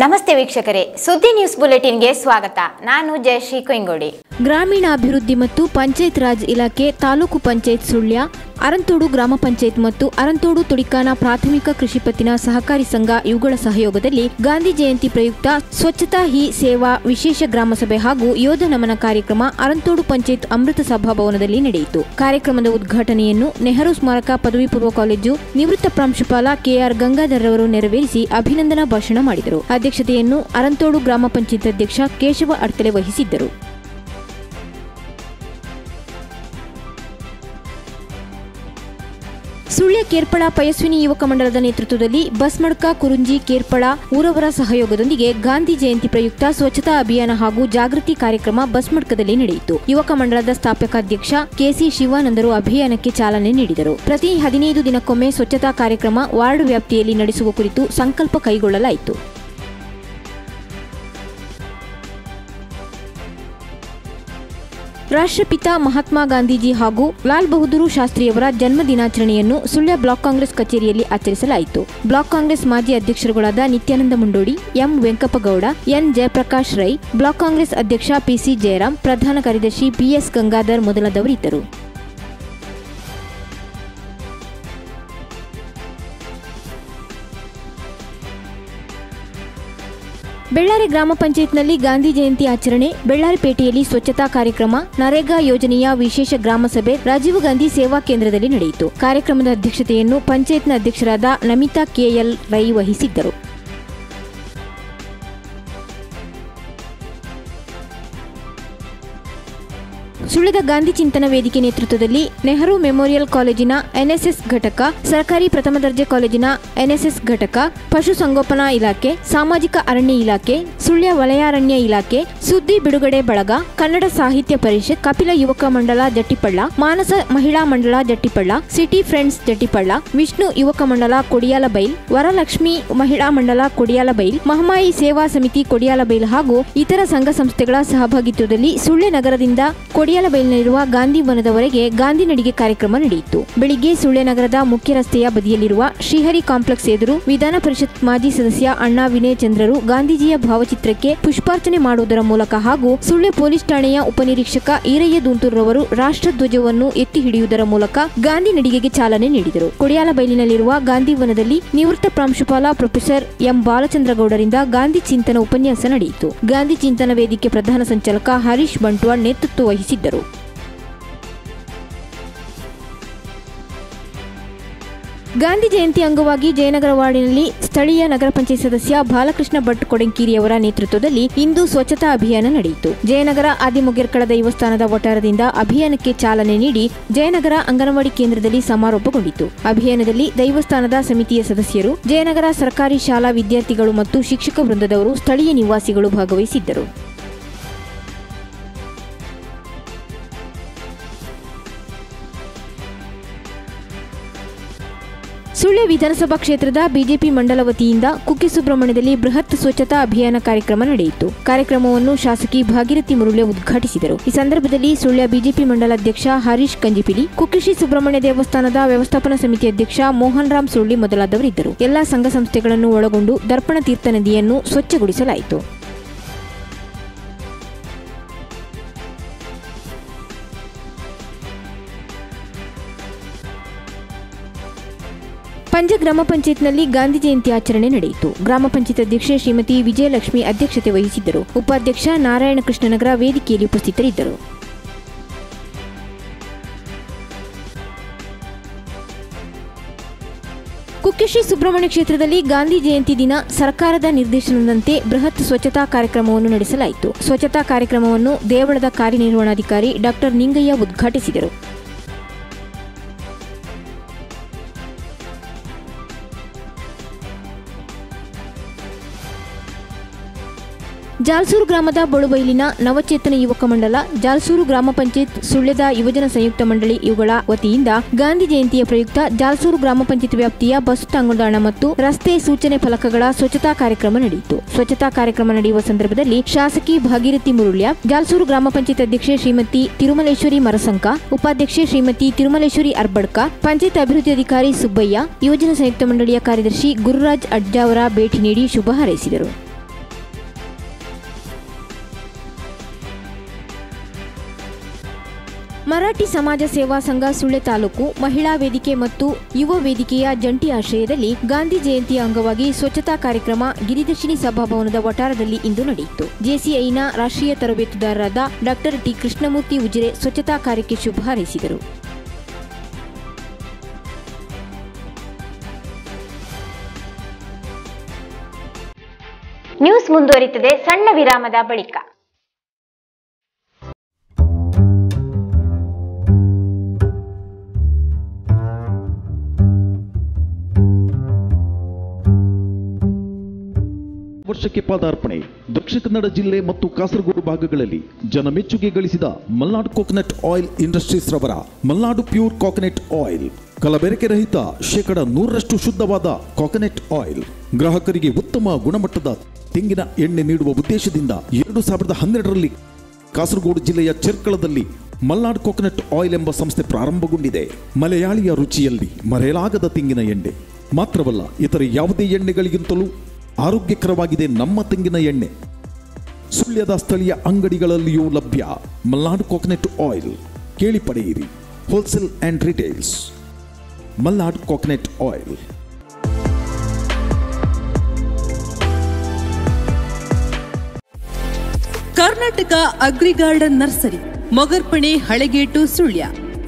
ನಮಸ್ತೆ ವೀಕ್ಷಕರೇ, ಸುದ್ದಿ ನ್ಯೂಸ್ ಬುಲೆಟಿನ್ಗೆ ಸ್ವಾಗತ. ನಾನು ಜಯಶ್ರೀ ಕೊಯ್ಗೋಡಿ. ಗ್ರಾಮೀಣಾಭಿವೃದ್ಧಿ ಮತ್ತು ಪಂಚಾಯತ್ ರಾಜ್ ಇಲಾಖೆ, ತಾಲೂಕು ಪಂಚಾಯತ್ ಸುಳ್ಯ, ಅರಂತೋಡು ಗ್ರಾಮ ಪಂಚಾಯತ್ ಮತ್ತು ಅರಂತೋಡು ತುಡಿಕಾನ ಪ್ರಾಥಮಿಕ ಕೃಷಿ ಪತ್ತಿನ ಸಹಕಾರಿ ಸಂಘ ಇವುಗಳ ಸಹಯೋಗದಲ್ಲಿ ಗಾಂಧಿ ಜಯಂತಿ ಪ್ರಯುಕ್ತ ಸ್ವಚ್ಛತಾ ಹಿ ಸೇವಾ ವಿಶೇಷ ಗ್ರಾಮ ಸಭೆ ಹಾಗೂ ಯೋಧ ನಮನ ಕಾರ್ಯಕ್ರಮ ಅರಂತೋಡು ಪಂಚಾಯತ್ ಅಮೃತ ಸಭಾಭವನದಲ್ಲಿ ನಡೆಯಿತು. ಕಾರ್ಯಕ್ರಮದ ಉದ್ಘಾಟನೆಯನ್ನು ನೆಹರು ಸ್ಮಾರಕ ಪದವಿ ಪೂರ್ವ ಕಾಲೇಜು ನಿವೃತ್ತ ಪ್ರಾಂಶುಪಾಲ ಕೆಆರ್ ಗಂಗಾಧರ್ ರವರು ನೆರವೇರಿಸಿ ಅಭಿನಂದನಾ ಭಾಷಣ ಮಾಡಿದರು. ಅಧ್ಯಕ್ಷತೆಯನ್ನು ಅರಂತೋಡು ಗ್ರಾಮ ಪಂಚಾಯತ್ ಅಧ್ಯಕ್ಷ ಕೇಶವ ಅಡ್ತಲೆ ವಹಿಸಿದ್ದರು. ಸುಳ್ಯ ಕೇರ್ಪಳ ಪಯಸ್ವಿನಿ ಯುವಕ ಮಂಡಲದ ನೇತೃತ್ವದಲ್ಲಿ ಬಸ್ಮಡ್ಕ ಕುರುಂಜಿ ಕೇರ್ಪಳ ಊರವರ ಸಹಯೋಗದೊಂದಿಗೆ ಗಾಂಧಿ ಜಯಂತಿ ಪ್ರಯುಕ್ತ ಸ್ವಚ್ಛತಾ ಅಭಿಯಾನ ಹಾಗೂ ಜಾಗೃತಿ ಕಾರ್ಯಕ್ರಮ ಬಸ್ಮಡ್ಕದಲ್ಲಿ ನಡೆಯಿತು. ಯುವಕ ಮಂಡಲದ ಸ್ಥಾಪಕಾಧ್ಯಕ್ಷ ಕೆಸಿ ಶಿವಾನಂದರು ಅಭಿಯಾನಕ್ಕೆ ಚಾಲನೆ ನೀಡಿದರು. ಪ್ರತಿ 15 ದಿನಕ್ಕೊಮ್ಮೆ ಸ್ವಚ್ಛತಾ ಕಾರ್ಯಕ್ರಮ ವಾರ್ಡ್ ವ್ಯಾಪ್ತಿಯಲ್ಲಿ ನಡೆಸುವ ಕುರಿತು ಸಂಕಲ್ಪ ಕೈಗೊಳ್ಳಲಾಯಿತು. ರಾಷ್ಟ್ರಪಿತ ಮಹಾತ್ಮ ಗಾಂಧೀಜಿ ಹಾಗೂ ಲಾಲ್ ಬಹದ್ದೂರ್ ಶಾಸ್ತ್ರಿಯವರ ಜನ್ಮ ದಿನಾಚರಣೆಯನ್ನು ಸುಳ್ಯ ಬ್ಲಾಕ್ ಕಾಂಗ್ರೆಸ್ ಕಚೇರಿಯಲ್ಲಿ ಆಚರಿಸಲಾಯಿತು. ಬ್ಲಾಕ್ ಕಾಂಗ್ರೆಸ್ ಮಾಜಿ ಅಧ್ಯಕ್ಷರುಗಳಾದ Nityananda Mundodi, M Venkappagowda, N Jayaprakash Rai, block Congress ಅಧ್ಯಕ್ಷ ಪಿಸಿ ಜಯರಾಮ್, ಪ್ರಧಾನ ಕಾರ್ಯದರ್ಶಿ ಬಿಎಸ್ ಗಂಗಾಧರ್ ಮೊದಲಾದವರಿದ್ದರು. ಬೆಳ್ಳಾರಿ ಗ್ರಾಮ ಪಂಚಾಯತ್ನಲ್ಲಿ ಗಾಂಧಿ ಜಯಂತಿ ಆಚರಣೆ, ಬೆಳ್ಳಾರಿಪೇಟೆಯಲ್ಲಿ ಸ್ವಚ್ಛತಾ ಕಾರ್ಯಕ್ರಮ, ನರೇಗಾ ಯೋಜನೆಯ ವಿಶೇಷ ಗ್ರಾಮ ಸಭೆ ರಾಜೀವ್ ಗಾಂಧಿ ಸೇವಾ ಕೇಂದ್ರದಲ್ಲಿ ನಡೆಯಿತು. ಕಾರ್ಯಕ್ರಮದ ಅಧ್ಯಕ್ಷತೆಯನ್ನು ಪಂಚಾಯತ್ನ ಅಧ್ಯಕ್ಷರಾದ ನಮಿತಾ ಕೆಎಲ್ ರೈ ವಹಿಸಿದ್ದರು. ಸುಳ್ಯದ ಗಾಂಧಿ ಚಿಂತನ ವೇದಿಕೆ ನೇತೃತ್ವದಲ್ಲಿ ನೆಹರು ಮೆಮೋರಿಯಲ್ ಕಾಲೇಜಿನ ಎನ್ಎಸ್ಎಸ್ ಘಟಕ, ಸರ್ಕಾರಿ ಪ್ರಥಮ ದರ್ಜೆ ಕಾಲೇಜಿನ ಎನ್ಎಸ್ಎಸ್ ಘಟಕ, ಪಶುಸಂಗೋಪನಾ ಇಲಾಖೆ, ಸಾಮಾಜಿಕ ಅರಣ್ಯ ಇಲಾಖೆ, ಸುಳ್ಯ ವಲಯಾರಣ್ಯ ಇಲಾಖೆ, ಸುದ್ದಿ ಬಿಡುಗಡೆ ಬಳಗ, ಕನ್ನಡ ಸಾಹಿತ್ಯ ಪರಿಷತ್, ಕಪಿಲ ಯುವಕ ಮಂಡಲ ಜಟ್ಟಿಪಳ್ಳ, ಮಾನಸ ಮಹಿಳಾ ಮಂಡಳ ಜಟ್ಟಿಪಳ್ಳ, ಸಿಟಿ ಫ್ರೆಂಡ್ಸ್ ಜಟ್ಟಿಪಳ್ಳ, ವಿಷ್ಣು ಯುವಕ ಮಂಡಲ ಕೊಡಿಯಾಲಬೈಲ್, ವರಲಕ್ಷ್ಮಿ ಮಹಿಳಾ ಮಂಡಲ ಕೊಡಿಯಾಲಬೈಲ್, ಮಹಮಾಯಿ ಸೇವಾ ಸಮಿತಿ ಕೊಡಿಯಾಲಬೈಲ್ ಹಾಗೂ ಇತರ ಸಂಘ ಸಂಸ್ಥೆಗಳ ಸಹಭಾಗಿತ್ವದಲ್ಲಿ ಸುಳ್ಯ ನಗರದಿಂದ ಕೊಡಿಯಾಲಬೈಲ್ನಲ್ಲಿರುವ ಗಾಂಧಿ ವನದವರೆಗೆ ಗಾಂಧಿ ನಡಿಗೆ ಕಾರ್ಯಕ್ರಮ ನಡೆಯಿತು. ಬೆಳಿಗ್ಗೆ ಸುಳ್ಯ ನಗರದ ಮುಖ್ಯ ರಸ್ತೆಯ ಬದಿಯಲ್ಲಿರುವ ಶ್ರೀಹರಿ ಕಾಂಪ್ಲೆಕ್ಸ್ ಎದುರು ವಿಧಾನ ಪರಿಷತ್ ಮಾಜಿ ಸದಸ್ಯ ಅಣ್ಣಾ ವಿನಯ ಚಂದ್ರರು ಗಾಂಧೀಜಿಯ ಭಾವಚಿತ್ರಕ್ಕೆ ಪುಷ್ಪಾರ್ಚನೆ ಮಾಡುವುದರ ಮೂಲಕ ಹಾಗೂ ಸುಳ್ಯ ಪೊಲೀಸ್ ಠಾಣೆಯ ಉಪನಿರೀಕ್ಷಕ ಈರಯ್ಯ ದುಂತೂರ್ರವರು ರಾಷ್ಟ್ರಧ್ವಜವನ್ನು ಎತ್ತಿ ಹಿಡಿಯುವುದರ ಮೂಲಕ ಗಾಂಧಿ ನಡಿಗೆಗೆ ಚಾಲನೆ ನೀಡಿದರು. ಕೊಡಿಯಾಲಬೈಲಿನಲ್ಲಿರುವ ಗಾಂಧಿ ವನದಲ್ಲಿ ನಿವೃತ್ತ ಪ್ರಾಂಶುಪಾಲ ಪ್ರೊಫೆಸರ್ ಎಂ ಬಾಲಚಂದ್ರಗೌಡರಿಂದ ಗಾಂಧಿ ಚಿಂತನ ಉಪನ್ಯಾಸ ನಡೆಯಿತು. ಗಾಂಧಿ ಚಿಂತನ ವೇದಿಕೆ ಪ್ರಧಾನ ಸಂಚಾಲಕ ಹರೀಶ್ ಬಂಟ್ವಾಳ್ ನೇತೃತ್ವ ವಹಿಸಿದ್ದರು. ಗಾಂಧಿ ಜಯಂತಿ ಅಂಗವಾಗಿ ಜಯನಗರ ವಾರ್ಡಿನಲ್ಲಿ ಸ್ಥಳೀಯ ನಗರ ಪಂಚಾಯತ್ ಸದಸ್ಯ ಬಾಲಕೃಷ್ಣ ಭಟ್ ಕೊಡೆಂಕೀರಿಯವರ ನೇತೃತ್ವದಲ್ಲಿ ಇಂದು ಸ್ವಚ್ಛತಾ ಅಭಿಯಾನ ನಡೆಯಿತು. ಜಯನಗರ ಆದಿಮೊಗೆರ್ಕಳ ದೈವಸ್ಥಾನದ ವಠಾರದಿಂದ ಅಭಿಯಾನಕ್ಕೆ ಚಾಲನೆ ನೀಡಿ ಜಯನಗರ ಅಂಗನವಾಡಿ ಕೇಂದ್ರದಲ್ಲಿ ಸಮಾರೋಪಗೊಂಡಿತು. ಅಭಿಯಾನದಲ್ಲಿ ದೈವಸ್ಥಾನದ ಸಮಿತಿಯ ಸದಸ್ಯರು, ಜಯನಗರ ಸರ್ಕಾರಿ ಶಾಲಾ ವಿದ್ಯಾರ್ಥಿಗಳು ಮತ್ತು ಶಿಕ್ಷಕ ವೃಂದದವರು, ಸ್ಥಳೀಯ ನಿವಾಸಿಗಳು ಭಾಗವಹಿಸಿದ್ದರು. ಸುಳ್ಯ ವಿಧಾನಸಭಾ ಕ್ಷೇತ್ರದ ಬಿಜೆಪಿ ಮಂಡಲ ವತಿಯಿಂದ ಕುಕ್ಕೆ ಸುಬ್ರಹ್ಮಣ್ಯದಲ್ಲಿ ಬೃಹತ್ ಸ್ವಚ್ಛತಾ ಅಭಿಯಾನ ಕಾರ್ಯಕ್ರಮ ನಡೆಯಿತು. ಕಾರ್ಯಕ್ರಮವನ್ನು ಶಾಸಕಿ ಭಾಗೀರಥಿ ಮುರುಳೆ ಉದ್ಘಾಟಿಸಿದರು. ಈ ಸಂದರ್ಭದಲ್ಲಿ ಸುಳ್ಯ ಬಿಜೆಪಿ ಮಂಡಲಾಧ್ಯಕ್ಷ ಹರೀಶ್ ಕಂಜಿಪಿಲಿ, ಕುಕ್ಕೆ ಶ್ರೀ ಸುಬ್ರಹ್ಮಣ್ಯ ದೇವಸ್ಥಾನದ ವ್ಯವಸ್ಥಾಪನಾ ಸಮಿತಿ ಅಧ್ಯಕ್ಷ ಮೋಹನ್ ರಾಮ್ ಸುಳ್ಳಿ ಮೊದಲಾದವರಿದ್ದರು. ಎಲ್ಲಾ ಸಂಘ ಸಂಸ್ಥೆಗಳನ್ನು ಒಳಗೊಂಡು ದರ್ಪಣ ತೀರ್ಥ ನದಿಯನ್ನು ಸ್ವಚ್ಛಗೊಳಿಸಲಾಯಿತು. ಪಂಜ ಗ್ರಾಮ ಪಂಚಾಯತ್ನಲ್ಲಿ ಗಾಂಧಿ ಜಯಂತಿ ಆಚರಣೆ ನಡೆಯಿತು. ಗ್ರಾಮ ಪಂಚಾಯತ್ ಅಧ್ಯಕ್ಷೆ ಶ್ರೀಮತಿ ವಿಜಯಲಕ್ಷ್ಮಿ ಅಧ್ಯಕ್ಷತೆ ವಹಿಸಿದ್ದರು. ಉಪಾಧ್ಯಕ್ಷ ನಾರಾಯಣ ಕೃಷ್ಣನಗರ ವೇದಿಕೆಯಲ್ಲಿ ಉಪಸ್ಥಿತರಿದ್ದರು. ಕುಕ್ಕೆ ಶ್ರೀ ಸುಬ್ರಹ್ಮಣ್ಯ ಕ್ಷೇತ್ರದಲ್ಲಿ ಗಾಂಧಿ ಜಯಂತಿ ದಿನ ಸರ್ಕಾರದ ನಿರ್ದೇಶನದಂತೆ ಬೃಹತ್ ಸ್ವಚ್ಛತಾ ಕಾರ್ಯಕ್ರಮವನ್ನು ನಡೆಸಲಾಯಿತು. ಸ್ವಚ್ಛತಾ ಕಾರ್ಯಕ್ರಮವನ್ನು ದೇವಳದ ಕಾರ್ಯನಿರ್ವಹಣಾಧಿಕಾರಿ ಡಾ ನಿಂಗಯ್ಯ ಉದ್ಘಾಟಿಸಿದರು. ಜಾಲ್ಸೂರು ಗ್ರಾಮದ ಬಳುಬೈಲಿನ ನವಚೇತನ ಯುವಕ ಮಂಡಲ, ಜಾಲ್ಸೂರು ಗ್ರಾಮ ಪಂಚಾಯತ್, ಸುಳ್ಯದ ಯುವಜನ ಸಂಯುಕ್ತ ಮಂಡಳಿ ಇವುಗಳ ವತಿಯಿಂದ ಗಾಂಧಿ ಜಯಂತಿಯ ಪ್ರಯುಕ್ತ ಜಾಲ್ಸೂರು ಗ್ರಾಮ ಪಂಚಾಯತ್ ವ್ಯಾಪ್ತಿಯ ಬಸ್ ಟಾಂಗುದಾಣ ಮತ್ತು ರಸ್ತೆ ಸೂಚನೆ ಫಲಕಗಳ ಸ್ವಚ್ಛತಾ ಕಾರ್ಯಕ್ರಮ ನಡೆಯಿತು. ಸ್ವಚ್ಛತಾ ಕಾರ್ಯಕ್ರಮ ನಡೆಯುವ ಸಂದರ್ಭದಲ್ಲಿ ಶಾಸಕಿ ಭಾಗೀರಥಿ ಮುರುಳ್ಯ, ಜಾಲ್ಸೂರು ಗ್ರಾಮ ಪಂಚಾಯತ್ ಅಧ್ಯಕ್ಷೆ ಶ್ರೀಮತಿ ತಿರುಮಲೇಶ್ವರಿ ಮರಸಂಕ, ಉಪಾಧ್ಯಕ್ಷೆ ಶ್ರೀಮತಿ ತಿರುಮಲೇಶ್ವರಿ ಅರ್ಬಡ್ಕ, ಪಂಚಾಯತ್ ಅಭಿವೃದ್ಧಿ ಅಧಿಕಾರಿ ಸುಬ್ಬಯ್ಯ, ಯುವಜನ ಸಂಯುಕ್ತ ಮಂಡಳಿಯ ಕಾರ್ಯದರ್ಶಿ ಗುರುರಾಜ್ ಅಡ್ಜಾವರ ಭೇಟಿ ನೀಡಿ ಶುಭ ಹಾರೈಸಿದರು. ಮರಾಠಿ ಸಮಾಜ ಸೇವಾ ಸಂಘ ಸುಳ್ಯ ತಾಲೂಕು ಮಹಿಳಾ ವೇದಿಕೆ ಮತ್ತು ಯುವ ವೇದಿಕೆಯ ಜಂಟಿ ಆಶ್ರಯದಲ್ಲಿ ಗಾಂಧಿ ಜಯಂತಿಯ ಅಂಗವಾಗಿ ಸ್ವಚ್ಛತಾ ಕಾರ್ಯಕ್ರಮ ಗಿರಿದರ್ಶಿನಿ ಸಭಾಭವನದ ವಠಾರದಲ್ಲಿ ಇಂದು ನಡೆಯಿತು. ಜೆಸಿಐನ ರಾಷ್ಟ್ರೀಯ ತರಬೇತುದಾರರಾದ ಡಾಕ್ಟರ್ ಟಿ ಕೃಷ್ಣಮೂರ್ತಿ ಉಜಿರೆ ಸ್ವಚ್ಛತಾ ಕಾರ್ಯಕ್ಕೆ ಶುಭ ಹಾರೈಸಿದರು. ನ್ಯೂಸ್ ಮುಂದುವರಿಯುತ್ತದೆ ಸಣ್ಣ ವಿರಾಮದ ಬಳಿಕ. ವರ್ಷಕ್ಕೆ ಪಾದಾರ್ಪಣೆ. ದಕ್ಷಿಣ ಕನ್ನಡ ಜಿಲ್ಲೆ ಮತ್ತು ಕಾಸರಗೋಡು ಭಾಗಗಳಲ್ಲಿ ಜನಮೆಚ್ಚುಗೆ ಗಳಿಸಿದ ಮಲ್ನಾಡು ಕೋಕೋನಟ್ ಆಯಿಲ್ ಇಂಡಸ್ಟ್ರೀಸ್ ರವರ ಮಲ್ನಾಡು ಪ್ಯೂರ್ ಕೋಕೋನಟ್ ಆಯಿಲ್ ಕಲಬೆರಕೆ ರಹಿತ 100% ಶುದ್ಧವಾದ ಕೋಕೋನಟ್ ಆಯಿಲ್ ಗ್ರಾಹಕರಿಗೆ ಉತ್ತಮ ಗುಣಮಟ್ಟದ ತೆಂಗಿನ ಎಣ್ಣೆ ನೀಡುವ ಉದ್ದೇಶದಿಂದ 2012ರಲ್ಲಿ ಕಾಸರಗೋಡು ಜಿಲ್ಲೆಯ ಚೆರ್ಕಳದಲ್ಲಿ ಮಲ್ನಾಡು ಕೋಕೋನಟ್ ಆಯಿಲ್ ಎಂಬ ಸಂಸ್ಥೆ ಪ್ರಾರಂಭಗೊಂಡಿದೆ. ಮಲಯಾಳಿಯ ರುಚಿಯಲ್ಲಿ ಮರೆಯಲಾಗದ ತೆಂಗಿನ ಎಣ್ಣೆ ಮಾತ್ರವಲ್ಲ, ಇತರ ಯಾವುದೇ ಎಣ್ಣೆಗಳಿಗಿಂತಲೂ ಆರೋಗ್ಯಕರವಾಗಿದೆ ನಮ್ಮ ತೆಂಗಿನ ಎಣ್ಣೆ. ಸುಳ್ಯದ ಸ್ಥಳೀಯ ಅಂಗಡಿಗಳಲ್ಲಿಯೂ ಲಭ್ಯ. ಮಲ್ನಾಡು ಕೋಕೋನಟ್ ಆಯಿಲ್ ಕೇಳಿ ಪಡೆಯಿರಿ. Wholesale and retails Malnad coconut oil. Karnataka agri garden nursery, Mogarpane, Halegate, Sullia.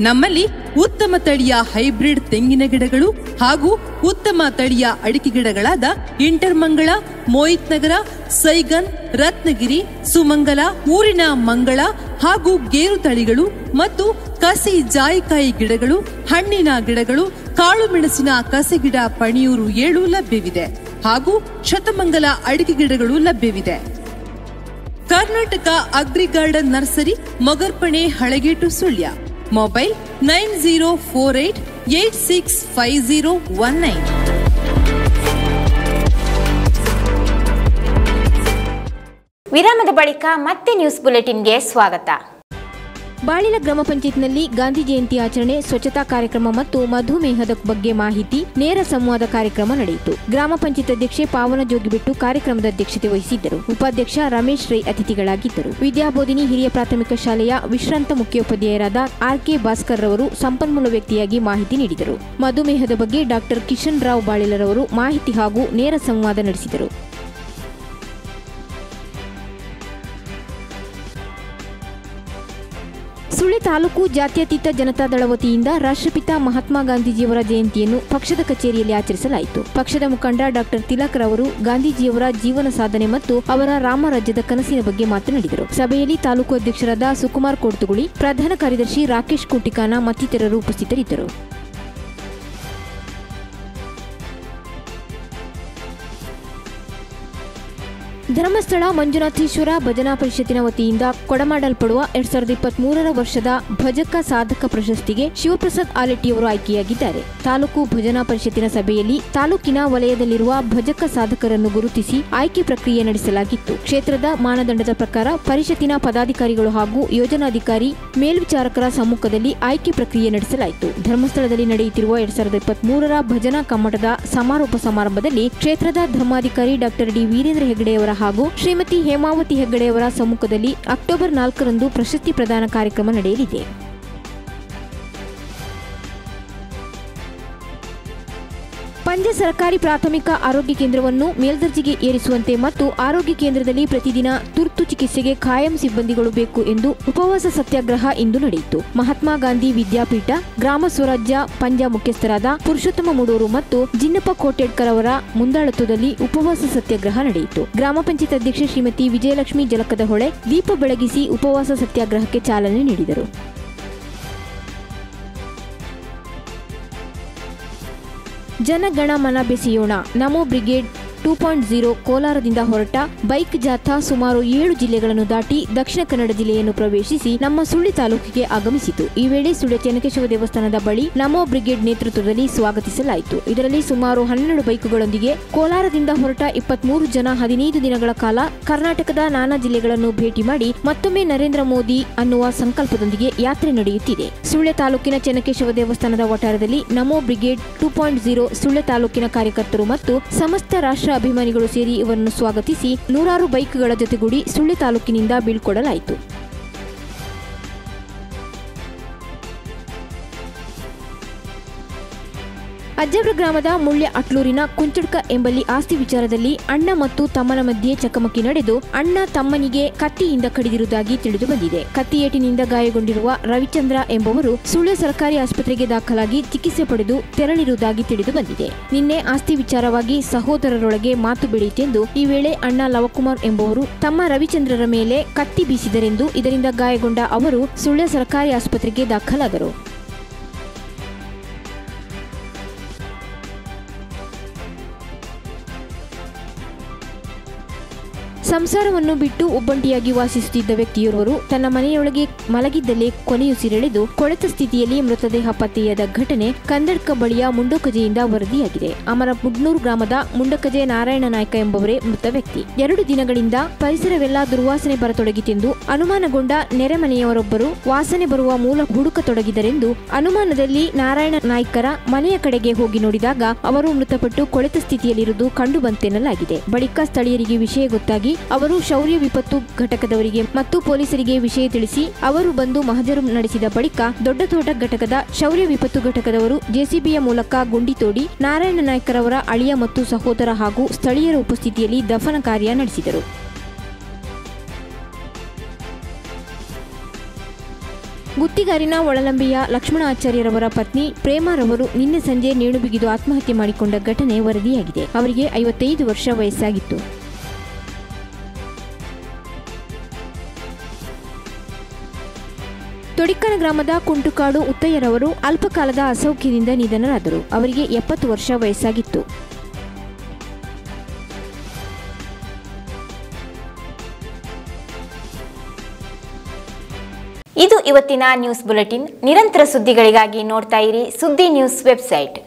ನಮ್ಮಲ್ಲಿ ಉತ್ತಮ ತಳಿಯ ಹೈಬ್ರಿಡ್ ತೆಂಗಿನ ಗಿಡಗಳು ಹಾಗೂ ಉತ್ತಮ ತಳಿಯ ಅಡಿಕೆ ಗಿಡಗಳಾದ ಇಂಟರ್ಮಂಗಳ, ಮೋಹಿತ್ ನಗರ, ಸೈಗನ್, ರತ್ನಗಿರಿ, ಸುಮಂಗಲ, ಊರಿನ ಮಂಗಳ ಹಾಗೂ ಗೇರು ತಳಿಗಳು ಮತ್ತು ಕಸಿ ಜಾಯಿಕಾಯಿ ಗಿಡಗಳು, ಹಣ್ಣಿನ ಗಿಡಗಳು, ಕಾಳು ಮೆಣಸಿನ ಕಸಿ ಗಿಡ ಪಣಿಯೂರು 7 ಲಭ್ಯವಿದೆ ಹಾಗೂ ಶತಮಂಗಲ ಅಡಿಕೆ ಗಿಡಗಳು ಲಭ್ಯವಿದೆ. Karnataka agri garden nursery, Mogarpane, Halegate, Sullia. Mobile 9048865019. ವಿರಾಮದ ಬಳಿಕ ಮತ್ತೆ ನ್ಯೂಸ್ ಬುಲೆಟಿನ್ಗೆ ಸ್ವಾಗತ. ಬಾಳಿಲ ಗ್ರಾಮ ಪಂಚಾಯತ್ನಲ್ಲಿ ಗಾಂಧಿ ಜಯಂತಿ ಆಚರಣೆ, ಸ್ವಚ್ಛತಾ ಕಾರ್ಯಕ್ರಮ ಮತ್ತು ಮಧುಮೇಹದ ಬಗ್ಗೆ ಮಾಹಿತಿ ನೇರ ಸಂವಾದ ಕಾರ್ಯಕ್ರಮ ನಡೆಯಿತು. ಗ್ರಾಮ ಪಂಚಾಯತ್ ಅಧ್ಯಕ್ಷೆ ಪಾವನ ಜೋಗಿಬಿಟ್ಟು ಕಾರ್ಯಕ್ರಮದ ಅಧ್ಯಕ್ಷತೆ ವಹಿಸಿದ್ದರು. ಉಪಾಧ್ಯಕ್ಷ ರಮೇಶ್ ರೈ ಅತಿಥಿಗಳಾಗಿದ್ದರು. ವಿದ್ಯಾಬೋಧಿನಿ ಹಿರಿಯ ಪ್ರಾಥಮಿಕ ಶಾಲೆಯ ವಿಶ್ರಾಂತ ಮುಖ್ಯೋಪಾಧ್ಯಾಯರಾದ ಆರ್.ಕೆ. ಭಾಸ್ಕರ್ ರವರು ಸಂಪನ್ಮೂಲ ವ್ಯಕ್ತಿಯಾಗಿ ಮಾಹಿತಿ ನೀಡಿದರು. ಮಧುಮೇಹದ ಬಗ್ಗೆ ಡಾಕ್ಟರ್ ಕಿಶನ್ ರಾವ್ ಬಾಳಿಲರವರು ಮಾಹಿತಿ ಹಾಗೂ ನೇರ ಸಂವಾದ ನಡೆಸಿದರು. ಸುಳ್ಯ ತಾಲೂಕು ಜಾತ್ಯತೀತ ಜನತಾದಳ ವತಿಯಿಂದ ರಾಷ್ಟ್ರಪಿತ ಮಹಾತ್ಮ ಗಾಂಧೀಜಿಯವರ ಜಯಂತಿಯನ್ನು ಪಕ್ಷದ ಕಚೇರಿಯಲ್ಲಿ ಆಚರಿಸಲಾಯಿತು. ಪಕ್ಷದ ಮುಖಂಡ ಡಾಕ್ಟರ್ ತಿಲಕ್ ರವರು ಗಾಂಧೀಜಿಯವರ ಜೀವನ ಸಾಧನೆ ಮತ್ತು ಅವರ ರಾಮರಾಜ್ಯದ ಕನಸಿನ ಬಗ್ಗೆ ಮಾತನಾಡಿದರು. ಸಭೆಯಲ್ಲಿ ತಾಲೂಕು ಅಧ್ಯಕ್ಷರಾದ ಸುಕುಮಾರ್ ಕೋಡ್ತುಗುಳಿ, ಪ್ರಧಾನ ಕಾರ್ಯದರ್ಶಿ ರಾಕೇಶ್ ಕುಟಿಕಾನ ಮತ್ತಿತರರು ಉಪಸ್ಥಿತರಿದ್ದರು. ಧರ್ಮಸ್ಥಳ ಮಂಜುನಾಥೇಶ್ವರ ಭಜನಾ ಪರಿಷತ್ತಿನ ವತಿಯಿಂದ ಕೊಡಮಾಡಲ್ಪಡುವ 2023 ವರ್ಷದ ಭಜಕ ಸಾಧಕ ಪ್ರಶಸ್ತಿಗೆ ಶಿವಪ್ರಸಾದ್ ಆಲೆಟ್ಟಿಯವರು ಆಯ್ಕೆಯಾಗಿದ್ದಾರೆ. ತಾಲೂಕು ಭಜನಾ ಪರಿಷತ್ತಿನ ಸಭೆಯಲ್ಲಿ ತಾಲೂಕಿನ ವಲಯದಲ್ಲಿರುವ ಭಜಕ ಸಾಧಕರನ್ನು ಗುರುತಿಸಿ ಆಯ್ಕೆ ಪ್ರಕ್ರಿಯೆ ನಡೆಸಲಾಗಿತ್ತು. ಕ್ಷೇತ್ರದ ಮಾನದಂಡದ ಪ್ರಕಾರ ಪರಿಷತ್ತಿನ ಪದಾಧಿಕಾರಿಗಳು ಹಾಗೂ ಯೋಜನಾಧಿಕಾರಿ ಮೇಲ್ವಿಚಾರಕರ ಸಮ್ಮುಖದಲ್ಲಿ ಆಯ್ಕೆ ಪ್ರಕ್ರಿಯೆ ನಡೆಸಲಾಯಿತು. ಧರ್ಮಸ್ಥಳದಲ್ಲಿ ನಡೆಯುತ್ತಿರುವ 2023 ಭಜನಾ ಕಮ್ಮಟದ ಸಮಾರೋಪ ಸಮಾರಂಭದಲ್ಲಿ ಕ್ಷೇತ್ರದ ಧರ್ಮಾಧಿಕಾರಿ ಡಾಕ್ಟರ್ ಡಿ ವೀರೇಂದ್ರ ಹೆಗಡೆಯವರ ಹಾಗೂ ಶ್ರೀಮತಿ ಹೇಮಾವತಿ ಹೆಗ್ಗಡೆಯವರ ಸಮ್ಮುಖದಲ್ಲಿ ಅಕ್ಟೋಬರ್ 4ರಂದು ಪ್ರಶಸ್ತಿ ಪ್ರದಾನ ಕಾರ್ಯಕ್ರಮ ನಡೆಯಲಿದೆ. ಪಂಜ ಸರ್ಕಾರಿ ಪ್ರಾಥಮಿಕ ಆರೋಗ್ಯ ಕೇಂದ್ರವನ್ನು ಮೇಲ್ದರ್ಜೆಗೆ ಏರಿಸುವಂತೆ ಮತ್ತು ಆರೋಗ್ಯ ಕೇಂದ್ರದಲ್ಲಿ ಪ್ರತಿದಿನ ತುರ್ತು ಚಿಕಿತ್ಸೆಗೆ ಖಾಯಂ ಸಿಬ್ಬಂದಿಗಳು ಬೇಕು ಎಂದು ಉಪವಾಸ ಸತ್ಯಾಗ್ರಹ ಇಂದು ನಡೆಯಿತು. ಮಹಾತ್ಮ ಗಾಂಧಿ ವಿದ್ಯಾಪೀಠ, ಗ್ರಾಮ ಸ್ವರಾಜ್ಯ ಪಂಜ ಮುಖ್ಯಸ್ಥರಾದ ಪುರುಷೋತ್ತಮ ಮೂಡೂರು ಮತ್ತು ಜಿನ್ನಪ್ಪ ಕೋಟೆಡ್ಕರ್ ಅವರ ಮುಂದಾಳತ್ವದಲ್ಲಿ ಉಪವಾಸ ಸತ್ಯಾಗ್ರಹ ನಡೆಯಿತು. ಗ್ರಾಮ ಪಂಚಾಯತ್ ಅಧ್ಯಕ್ಷೆ ಶ್ರೀಮತಿ ವಿಜಯಲಕ್ಷ್ಮಿ ಜಲಕದ ಹೊಳೆ ದೀಪ ಬೆಳಗಿಸಿ ಉಪವಾಸ ಸತ್ಯಾಗ್ರಹಕ್ಕೆ ಚಾಲನೆ ನೀಡಿದರು. ಜನಗಣಮನ ಬೆಸೆಯೋಣ, ನಮೋ ಬ್ರಿಗೇಡ್ 2.0 ಕೋಲಾರದಿಂದ ಹೊರಟ ಬೈಕ್ ಜಾಥಾ ಸುಮಾರು 7 ಜಿಲ್ಲೆಗಳನ್ನು ದಾಟಿ ದಕ್ಷಿಣ ಕನ್ನಡ ಜಿಲ್ಲೆಯನ್ನು ಪ್ರವೇಶಿಸಿ ನಮ್ಮ ಸುಳ್ಯ ತಾಲೂಕಿಗೆ ಆಗಮಿಸಿತು. ಈ ವೇಳೆ ಸುಳ್ಯ ಚೆನ್ನಕೇಶವ ದೇವಸ್ಥಾನದ ಬಳಿ ನಮೋ ಬ್ರಿಗೇಡ್ ನೇತೃತ್ವದಲ್ಲಿ ಸ್ವಾಗತಿಸಲಾಯಿತು. ಇದರಲ್ಲಿ ಸುಮಾರು 12 ಬೈಕುಗಳೊಂದಿಗೆ ಕೋಲಾರದಿಂದ ಹೊರಟ 23 ಜನ 15 ದಿನಗಳ ಕಾಲ ಕರ್ನಾಟಕದ ನಾನಾ ಜಿಲ್ಲೆಗಳನ್ನು ಭೇಟಿ ಮಾಡಿ ಮತ್ತೊಮ್ಮೆ ನರೇಂದ್ರ ಮೋದಿ ಅನ್ನುವ ಸಂಕಲ್ಪದೊಂದಿಗೆ ಯಾತ್ರೆ ನಡೆಯುತ್ತಿದೆ. ಸುಳ್ಯ ತಾಲೂಕಿನ ಚೆನ್ನಕೇಶವ ದೇವಸ್ಥಾನದ ವಠಾರದಲ್ಲಿ ನಮೋ ಬ್ರಿಗೇಡ್ 2.0 ಸುಳ್ಯ ತಾಲೂಕಿನ ಕಾರ್ಯಕರ್ತರು ಮತ್ತು ಸಮಸ್ತ ರಾಷ್ಟ್ರ ಅಭಿಮಾನಿಗಳು ಸೇರಿ ಇವರನ್ನು ಸ್ವಾಗತಿಸಿ 100 ಬೈಕ್ಗಳ ಜೊತೆಗೂಡಿ ಸುಳ್ಯ ತಾಲೂಕಿನಿಂದ ಬೀಳ್ಕೊಡಲಾಯಿತು. ಅಜ್ಜಬ್ರ ಗ್ರಾಮದ ಮುಳ್ಯ ಅಟ್ಲೂರಿನ ಕುಂಚಡ್ಕ ಎಂಬಲ್ಲಿ ಆಸ್ತಿ ವಿಚಾರದಲ್ಲಿ ಅಣ್ಣ ಮತ್ತು ತಮ್ಮನ ಮಧ್ಯೆ ಚಕಮಕಿ ನಡೆದು ಅಣ್ಣ ತಮ್ಮನಿಗೆ ಕತ್ತಿಯಿಂದ ಕಡಿದಿರುವುದಾಗಿ ತಿಳಿದು ಬಂದಿದೆ. ಕತ್ತಿಯೇಟಿನಿಂದ ಗಾಯಗೊಂಡಿರುವ ರವಿಚಂದ್ರ ಎಂಬುವರು ಸುಳ್ಯ ಸರ್ಕಾರಿ ಆಸ್ಪತ್ರೆಗೆ ದಾಖಲಾಗಿ ಚಿಕಿತ್ಸೆ ಪಡೆದು ತೆರಳಿರುವುದಾಗಿ ತಿಳಿದು ಬಂದಿದೆ. ನಿನ್ನೆ ಆಸ್ತಿ ವಿಚಾರವಾಗಿ ಸಹೋದರರೊಳಗೆ ಮಾತು ಬೆಳೆಯಿತೆಂದು ಈ ವೇಳೆ ಅಣ್ಣ ಲವಕುಮಾರ್ ಎಂಬುವರು ತಮ್ಮ ರವಿಚಂದ್ರರ ಮೇಲೆ ಕತ್ತಿ ಬೀಸಿದರೆಂದು ಇದರಿಂದ ಗಾಯಗೊಂಡ ಅವರು ಸುಳ್ಯ ಸರ್ಕಾರಿ ಆಸ್ಪತ್ರೆಗೆ ದಾಖಲಾದರು. ಸಂಸಾರವನ್ನು ಬಿಟ್ಟು ಒಬ್ಬಂಟಿಯಾಗಿ ವಾಸಿಸುತ್ತಿದ್ದ ವ್ಯಕ್ತಿಯೋರ್ವರು ತನ್ನ ಮನೆಯೊಳಗೆ ಮಲಗಿದ್ದಲ್ಲೇ ಕೊನೆಯುಸಿರೆಳೆದು ಕೊಳೆತ ಸ್ಥಿತಿಯಲ್ಲಿ ಮೃತದೇಹ ಪತ್ತೆಯಾದ ಘಟನೆ ಕಂದಡ್ಕ ಬಳಿಯ ಮುಂಡಕಜೆಯಿಂದ ವರದಿಯಾಗಿದೆ. ಅಮರಮುಡ್ನೂರು ಗ್ರಾಮದ ಮುಂಡಕಜೆ ನಾರಾಯಣ ನಾಯ್ಕ ಎಂಬುವರೇ ಮೃತ ವ್ಯಕ್ತಿ. 2 ದಿನಗಳಿಂದ ಪರಿಸರವೆಲ್ಲ ದುರ್ವಾಸನೆ ಬರತೊಡಗಿತೆಂದು ಅನುಮಾನಗೊಂಡ ನೆರೆಮನೆಯವರೊಬ್ಬರು ವಾಸನೆ ಬರುವ ಮೂಲ ಹುಡುಕತೊಡಗಿದರೆಂದು ಅನುಮಾನದಲ್ಲಿ ನಾರಾಯಣ ನಾಯ್ಕರ ಮನೆಯ ಕಡೆಗೆ ಹೋಗಿ ನೋಡಿದಾಗ ಅವರು ಮೃತಪಟ್ಟು ಕೊಳೆತ ಸ್ಥಿತಿಯಲ್ಲಿರುವುದು ಕಂಡುಬಂತೆನ್ನಲಾಗಿದೆ. ಬಳಿಕ ಸ್ಥಳೀಯರಿಗೆ ವಿಷಯ ಗೊತ್ತಾಗಿ ಅವರು ಶೌರ್ಯ ವಿಪತ್ತು ಘಟಕದವರಿಗೆ ಮತ್ತು ಪೊಲೀಸರಿಗೆ ವಿಷಯ ತಿಳಿಸಿ ಅವರು ಬಂದು ಮಹಜರು ನಡೆಸಿದ ಬಳಿಕ ದೊಡ್ಡತೋಟ ಘಟಕದ ಶೌರ್ಯ ವಿಪತ್ತು ಘಟಕದವರು ಜೆಸಿಬಿಯ ಮೂಲಕ ಗುಂಡಿ ತೋಡಿ ನಾರಾಯಣ ನಾಯ್ಕರವರ ಅಳಿಯ ಮತ್ತು ಸಹೋದರ ಹಾಗೂ ಸ್ಥಳೀಯರ ಉಪಸ್ಥಿತಿಯಲ್ಲಿ ದಫನ ಕಾರ್ಯ ನಡೆಸಿದರು. ಗುತ್ತಿಗಾರಿನ ಒಳಲಂಬೆಯ ಲಕ್ಷ್ಮಣ ಆಚಾರ್ಯರವರ ಪತ್ನಿ ಪ್ರೇಮಾರವರು ನಿನ್ನೆ ಸಂಜೆ ನೇಣು ಬಿಗಿದು ಆತ್ಮಹತ್ಯೆ ಮಾಡಿಕೊಂಡ ಘಟನೆ ವರದಿಯಾಗಿದೆ. ಅವರಿಗೆ 55 ವರ್ಷ ವಯಸ್ಸಾಗಿತ್ತು. ತೊಡಿಕ್ಕನ ಗ್ರಾಮದ ಕುಂಟುಕಾಡು ಉತ್ತಯ್ಯರವರು ಅಲ್ಪಕಾಲದ ಅಸೌಖ್ಯದಿಂದ ನಿಧನರಾದರು. ಅವರಿಗೆ 70 ವರ್ಷ ವಯಸ್ಸಾಗಿತ್ತು. ಇದು ಇವತ್ತಿನ ನ್ಯೂಸ್ ಬುಲೆಟಿನ್. ನಿರಂತರ ಸುದ್ದಿಗಳಿಗಾಗಿ ನೋಡ್ತಾ ಇರಿ ಸುದ್ದಿ ನ್ಯೂಸ್ ವೆಬ್ಸೈಟ್.